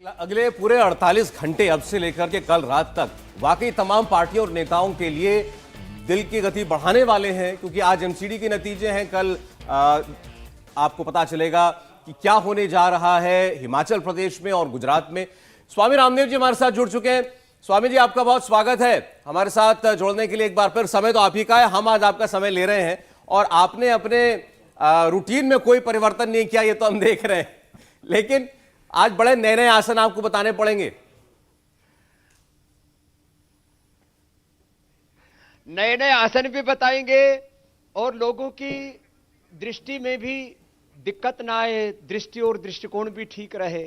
अगले पूरे 48 घंटे अब से लेकर के कल रात तक वाकई तमाम पार्टियों और नेताओं के लिए दिल की गति बढ़ाने वाले हैं, क्योंकि आज एमसीडी के नतीजे हैं। कल आपको पता चलेगा कि क्या होने जा रहा है हिमाचल प्रदेश में और गुजरात में। स्वामी रामदेव जी हमारे साथ जुड़ चुके हैं। स्वामी जी, आपका बहुत स्वागत है हमारे साथ जुड़ने के लिए। एक बार फिर समय तो आप ही का है, हम आज आपका समय ले रहे हैं और आपने अपने रूटीन में कोई परिवर्तन नहीं किया, ये तो हम देख रहे हैं, लेकिन आज बड़े नए नए आसन आपको बताने पड़ेंगे। नए नए आसन भी बताएंगे और लोगों की दृष्टि में भी दिक्कत ना आए, दृष्टि और दृष्टिकोण भी ठीक रहे।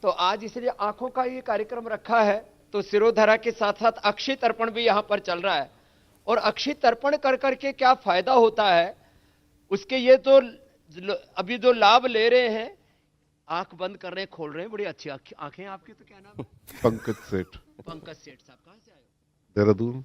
तो आज इसलिए आंखों का ये कार्यक्रम रखा है। तो सिरोधरा के साथ साथ अक्षय तर्पण भी यहां पर चल रहा है और अक्षय तर्पण कर करके क्या फायदा होता है उसके ये तो अभी जो लाभ ले रहे हैं, आंख बंद कर रहे हैं, खोल रहे हैं, बड़ी अच्छी आंखें आपकी। तो क्या नाम है? पंकज सेठ। पंकज सेठ साहब कहां से आए हो? देहरादून।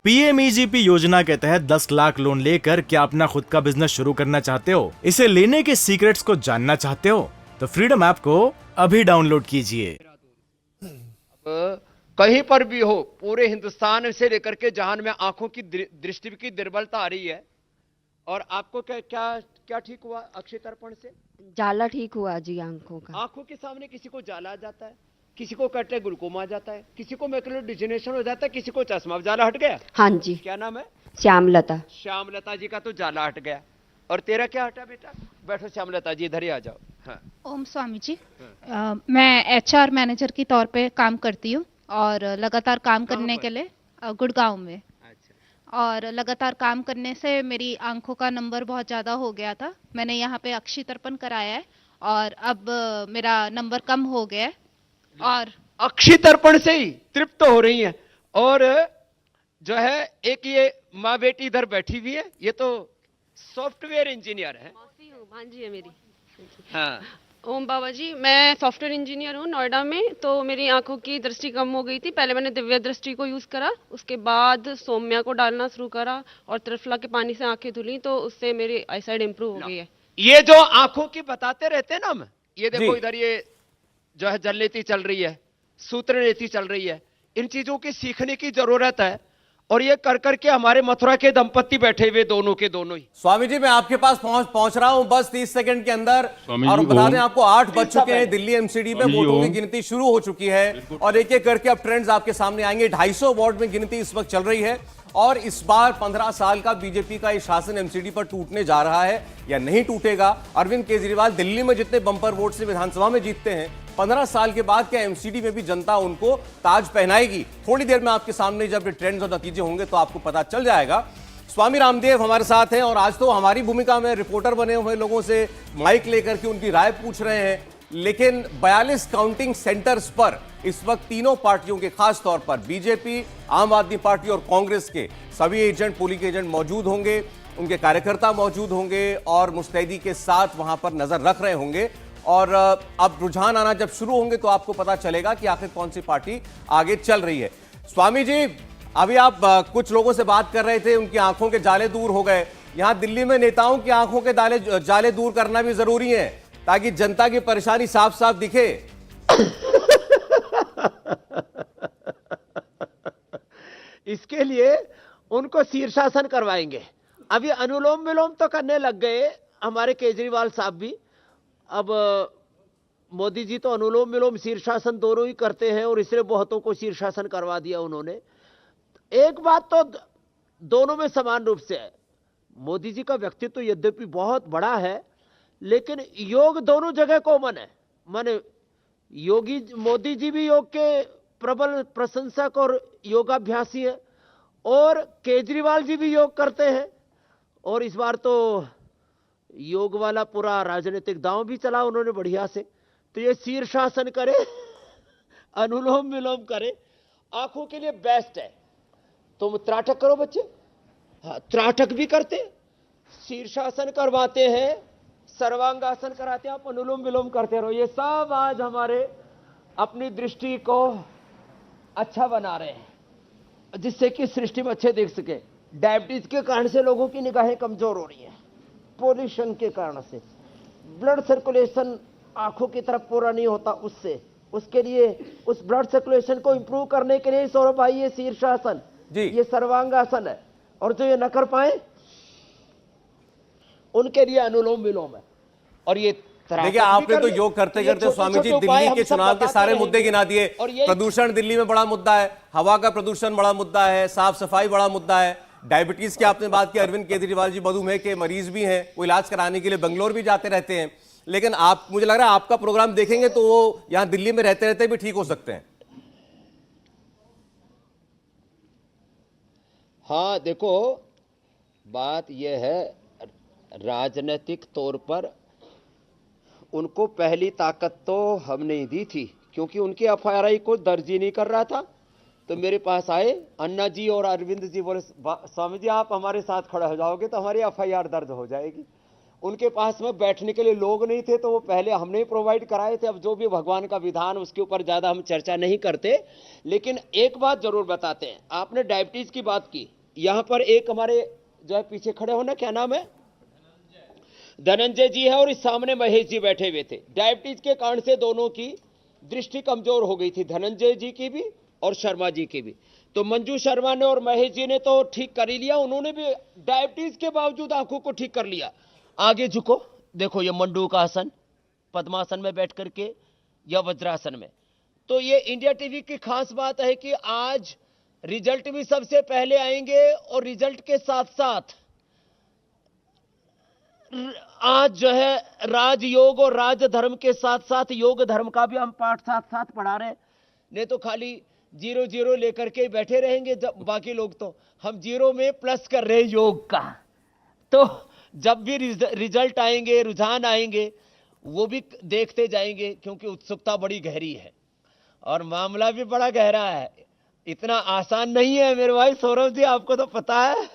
पीएमईजीपी योजना के तहत 10 लाख लोन लेकर क्या अपना खुद का बिजनेस शुरू करना चाहते हो? इसे लेने के सीक्रेट्स को जानना चाहते हो? तो फ्रीडम ऐप को अभी डाउनलोड कीजिए। कहीं पर भी हो, पूरे हिंदुस्तान से लेकर के जहान में आंखों की दृष्टि की दुर्बलता आ रही है। और आपको क्या क्या क्या ठीक हुआ अक्षय तर्पण से? जाला ठीक हुआ जी आंखों का। आंखों के सामने किसी को जाला आ जाता है, किसी को कटे ग्लूकोमा आ जाता है, किसी को मैकुलर डिजेनरेशन हो जाता है, किसी को चश्मा। जाला हट गया? हाँ जी। क्या नाम है? श्यामलता। श्यामलता जी का तो जाला हट गया। और तेरा क्या हटा बेटा? बैठो श्यामलता जी, इधर ही आ जाओ। हाँ। ओम स्वामी जी, मैं एचआर मैनेजर की तौर पे काम करती हूँ और लगातार काम करने के लिए गुड़गांव में। और लगातार काम करने से मेरी आंखों का नंबर बहुत ज़्यादा हो गया था। मैंने यहाँ पे अक्षय तर्पण कराया है और अब मेरा नंबर कम हो गया है। और अक्षय तर्पण से ही तृप्त हो रही है। और जो है एक ये माँ बेटी इधर बैठी हुई है, ये तो सॉफ्टवेयर इंजीनियर है। भांजी है मेरी। हाँ। ओम बाबा जी, मैं सॉफ्टवेयर इंजीनियर हूँ नोएडा में। तो मेरी आंखों की दृष्टि कम हो गई थी। पहले मैंने दिव्य दृष्टि को यूज करा, उसके बाद सौम्या को डालना शुरू करा और त्रिफला के पानी से आंखें धुली, तो उससे मेरी आईसाइट इंप्रूव हो गई है। ये जो आंखों की बताते रहते हैं ना हम, ये देखो इधर ये जो है जल नीति चल रही है, सूत्र नीति चल रही है, इन चीजों की सीखने की जरूरत है। और ये कर करके हमारे मथुरा के दंपत्ति बैठे हुए दोनों के दोनों ही। स्वामी जी मैं आपके पास पहुंच रहा हूं बस 30 सेकंड के अंदर। और बता दें आपको 8 बज चुके हैं। दिल्ली एमसीडी में वोटों की गिनती शुरू हो चुकी है और एक एक करके अब ट्रेंड्स आपके सामने आएंगे। 250 वार्ड में गिनती इस वक्त चल रही है और इस बार 15 साल का बीजेपी का ये शासन एमसीडी पर टूटने जा रहा है या नहीं टूटेगा। अरविंद केजरीवाल दिल्ली में जितने बंपर वोट से विधानसभा में जीतते हैं, 15 साल के बाद क्या एमसीडी में भी जनता उनको ताज पहनाएगी? थोड़ी देर में आपके सामने जब ट्रेंड्स और नतीजे होंगे तो आपको पता चल जाएगा। स्वामी रामदेव हमारे साथ हैं और आज तो हमारी भूमिका में रिपोर्टर बने हुए लोगों से माइक लेकर के उनकी राय पूछ रहे हैं। लेकिन 42 काउंटिंग सेंटर्स पर इस वक्त तीनों पार्टियों के, खास तौर पर बीजेपी, आम आदमी पार्टी और कांग्रेस के सभी एजेंट, पोलिंग एजेंट मौजूद होंगे, उनके कार्यकर्ता मौजूद होंगे और मुस्तैदी के साथ वहां पर नजर रख रहे होंगे। और अब रुझान आना जब शुरू होंगे तो आपको पता चलेगा कि आखिर कौन सी पार्टी आगे चल रही है। स्वामी जी, अभी आप कुछ लोगों से बात कर रहे थे, उनकी आंखों के जाले दूर हो गए। यहां दिल्ली में नेताओं की आंखों के जाले दूर करना भी जरूरी है ताकि जनता की परेशानी साफ साफ दिखे। इसके लिए उनको शीर्षासन करवाएंगे। अभी अनुलोम विलोम तो करने लग गए हमारे केजरीवाल साहब भी। अब मोदी जी तो अनुलोम विलोम शीर्षासन दोनों ही करते हैं और इसलिए बहुतों को शीर्षासन करवा दिया उन्होंने। एक बात तो दोनों में समान रूप से है, मोदी जी का व्यक्तित्व यद्यपि बहुत बड़ा है लेकिन योग दोनों जगह कॉमन है। माने योगी मोदी जी भी योग के प्रबल प्रशंसक और योगाभ्यासी है और केजरीवाल जी भी योग करते हैं। और इस बार तो योग वाला पूरा राजनीतिक दांव भी चला उन्होंने बढ़िया से। तो ये शीर्षासन करे, अनुलोम विलोम करे, आंखों के लिए बेस्ट है। तुम त्राटक करो बच्चे। हाँ, त्राटक भी करते, शीर्षासन करवाते हैं, सर्वांगासन कराते हैं, आप अनुलोम विलोम करते रहो। ये सब आज हमारे अपनी दृष्टि को अच्छा बना रहे हैं जिससे कि सृष्टि में अच्छे देख सके। डायबिटीज के कारण से लोगों की निगाहें कमजोर हो रही हैं, पोल्यूशन के कारण से, ब्लड सर्कुलेशन आंखों की तरफ पूरा नहीं होता उससे, उसके लिए उस ब्लड सर्कुलेशन को इंप्रूव करने के लिए सौरभ भाई ये शीर्षासन जी। ये सर्वांगासन है, और जो ये न कर पाए उनके लिए अनुलोम विलोम है। और ये देखिए, आपने तो योग करते करते स्वामी जी दिल्ली के चुनाव के सारे मुद्दे गिना दिए। प्रदूषण दिल्ली में बड़ा मुद्दा है, हवा का प्रदूषण बड़ा मुद्दा है, साफ सफाई बड़ा मुद्दा है, डायबिटीज की आपने बात की। अरविंद केजरीवाल जी मधुमेह के मरीज भी हैं, वो इलाज कराने के लिए बेंगलोर भी जाते रहते हैं। लेकिन आप, मुझे लग रहा है आपका प्रोग्राम देखेंगे तो वो यहां दिल्ली में रहते रहते भी ठीक हो सकते हैं। हाँ देखो, बात यह है, राजनीतिक तौर पर उनको पहली ताकत तो हमने ही दी थी, क्योंकि उनकी एफआईआर को दर्ज ही नहीं कर रहा था। तो मेरे पास आए अन्ना जी और अरविंद जी, बोले स्वामी जी आप हमारे साथ खड़े हो जाओगे तो हमारी एफआईआर दर्ज हो जाएगी। उनके पास में बैठने के लिए लोग नहीं थे, तो वो पहले हमने ही प्रोवाइड कराए थे। अब जो भी भगवान का विधान, उसके ऊपर ज्यादा हम चर्चा नहीं करते। लेकिन एक बात जरूर बताते हैं, आपने डायबिटीज की बात की, यहां पर एक हमारे जो है पीछे खड़े हो ना, क्या नाम है, धनंजय जी है, और इस सामने महेश जी बैठे हुए थे। डायबिटीज के कारण से दोनों की दृष्टि कमजोर हो गई थी, धनंजय जी की भी और शर्मा जी की भी। तो मंजू शर्मा ने और महेश जी ने तो ठीक कर ही लिया, उन्होंने भी डायबिटीज के बावजूद आंखों को ठीक कर लिया। आगे झुको, देखो ये मंडू का आसन, पद्मासन में बैठ करके या वज्रासन में। तो ये इंडिया टीवी की खास बात है कि आज रिजल्ट भी सबसे पहले आएंगे, और रिजल्ट के साथ साथ आज जो है राजयोग और राज धर्म के साथ साथ योग धर्म का भी हम पाठ साथ साथ पढ़ा रहे हैं। नहीं तो खाली 0-0 लेकर के बैठे रहेंगे जब बाकी लोग, तो हम 0 में प्लस कर रहे हैं योग का। तो जब भी रिजल्ट आएंगे, रुझान आएंगे, वो भी देखते जाएंगे, क्योंकि उत्सुकता बड़ी गहरी है और मामला भी बड़ा गहरा है। इतना आसान नहीं है मेरे भाई सौरभ जी, आपको तो पता है।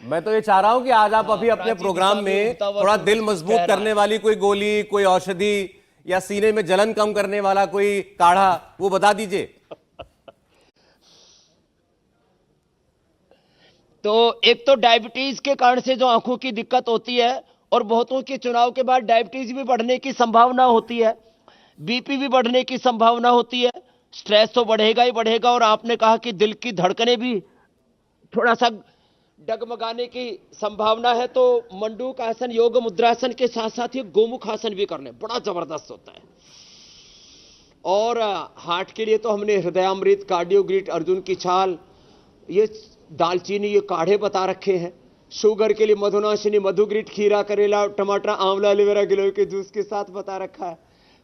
मैं तो ये चाह रहा हूं कि आज आप अभी अपने प्रोग्राम में थोड़ा दिल मजबूत करने वाली कोई गोली, कोई औषधि, या सीने में जलन कम करने वाला कोई काढ़ा, वो बता दीजिए। तो एक तो डायबिटीज के कारण से जो आंखों की दिक्कत होती है, और बहुतों के चुनाव के बाद डायबिटीज भी बढ़ने की संभावना होती है, बीपी भी बढ़ने की संभावना होती है, स्ट्रेस तो बढ़ेगा ही बढ़ेगा। और आपने कहा कि दिल की धड़कनें भी थोड़ा सा डगमगाने की संभावना है। तो मंडूक आसन, योग मुद्रासन के साथ साथ ही गोमुख आसन भी करने, बड़ा जबरदस्त होता है। और हार्ट के लिए तो हमने हृदयामृत, कार्डियोग्रिट, अर्जुन की छाल, ये दालचीनी, ये काढ़े बता रखे हैं। शुगर के लिए मधुनाशिनी, मधुग्रिट, खीरा, करेला, टमाटर, आंवला, एलोवेरा, गिलोय के जूस के साथ बता रखा है।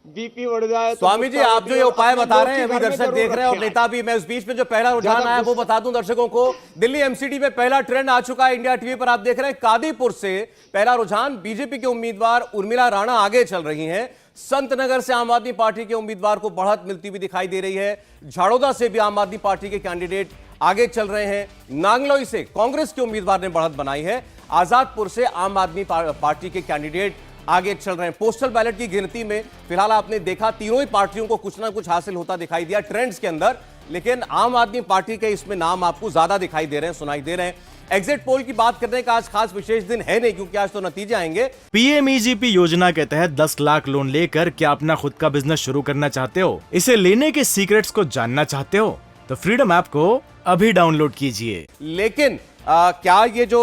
बीपी बढ़ जाए स्वामी जी, आप जो ये उपाय बता रहे हैं, अभी दर्शक देख रहे हैं और नेता भी। मैं उस बीच में जो पहला रुझान आया वो बता दूं दर्शकों को। दिल्ली एमसीडी में पहला ट्रेंड आ चुका है, इंडिया टीवी पर आप देख रहे हैं। कादीपुर से पहला रुझान, बीजेपी के उम्मीदवार उर्मिला राणा आगे चल रही हैं। संतनगर से आम आदमी पार्टी के उम्मीदवार को बढ़त मिलती हुई दिखाई दे रही है। झाड़ोदा से भी आम आदमी पार्टी के कैंडिडेट आगे चल रहे हैं। नांगलोई से कांग्रेस के उम्मीदवार ने बढ़त बनाई है। आजादपुर से आम आदमी पार्टी के कैंडिडेट आगे चल रहे हैं। पोस्टल बैलेट की गिनती में फिलहाल आपने देखा तीनों ही पार्टियों को कुछ ना कुछ हासिल होता दिखाई दिया ट्रेंड्स के अंदर, लेकिन आम आदमी पार्टी के इसमें नाम आपको ज्यादा दिखाई दे रहे हैं, सुनाई दे रहे हैं। एग्जिट पोल की बात करने का आज खास विशेष दिन है नहीं, क्योंकि आज तो नतीजे आएंगे। पीएमईजीपी योजना के तहत 10 लाख लोन लेकर क्या अपना खुद का बिजनेस शुरू करना चाहते हो? इसे लेने के सीक्रेट्स को जानना चाहते हो? तो फ्रीडम ऐप को अभी डाउनलोड कीजिए। लेकिन क्या ये जो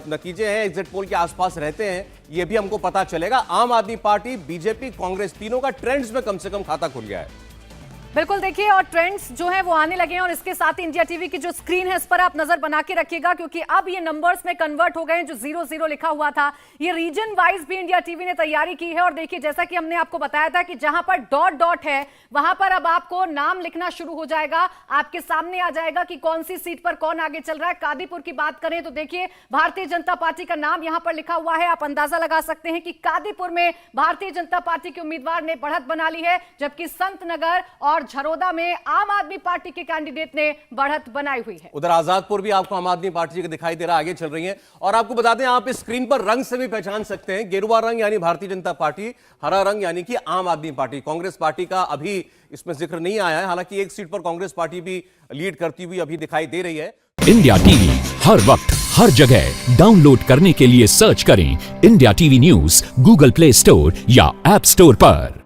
नतीजे हैं एग्जिट पोल के आसपास रहते हैं, ये भी हमको पता चलेगा। आम आदमी पार्टी, बीजेपी, कांग्रेस, तीनों का ट्रेंड्स में कम से कम खाता खुल गया है। बिल्कुल, देखिए, और ट्रेंड्स जो है वो आने लगे हैं, और इसके साथ इंडिया टीवी की जो स्क्रीन है इस पर आप नजर बना के रखिएगा, क्योंकि अब ये नंबर्स में कन्वर्ट हो गए हैं। जो 0-0 लिखा हुआ था, ये रीजन वाइज भी इंडिया टीवी ने तैयारी की है। और देखिए, जैसा कि हमने आपको बताया था कि जहां पर डॉट डॉट है वहां पर अब आपको नाम लिखना शुरू हो जाएगा, आपके सामने आ जाएगा कि कौन सी सीट पर कौन आगे चल रहा है। कादीपुर की बात करें तो देखिए, भारतीय जनता पार्टी का नाम यहां पर लिखा हुआ है। आप अंदाजा लगा सकते हैं कि कादीपुर में भारतीय जनता पार्टी के उम्मीदवार ने बढ़त बना ली है, जबकि संतनगर और झरोदा में आम आदमी पार्टी के कैंडिडेट ने बढ़त बनाई हुई है। उधर आजादपुर भी आपको आम आदमी पार्टी का दिखाई दे रहा है, आगे चल रही है। और आपको बता दें, आप इस स्क्रीन पर रंग से भी पहचान सकते हैं। गेरुआ रंग यानी भारतीय जनता पार्टी, हरा रंग यानी कि आम आदमी पार्टी। कांग्रेस पार्टी का अभी इसमें जिक्र नहीं आया है, हालांकि एक सीट पर कांग्रेस पार्टी भी लीड करती हुई अभी दिखाई दे रही है। इंडिया टीवी हर वक्त हर जगह डाउनलोड करने के लिए सर्च करें India TV news Google play store या ऐप स्टोर पर।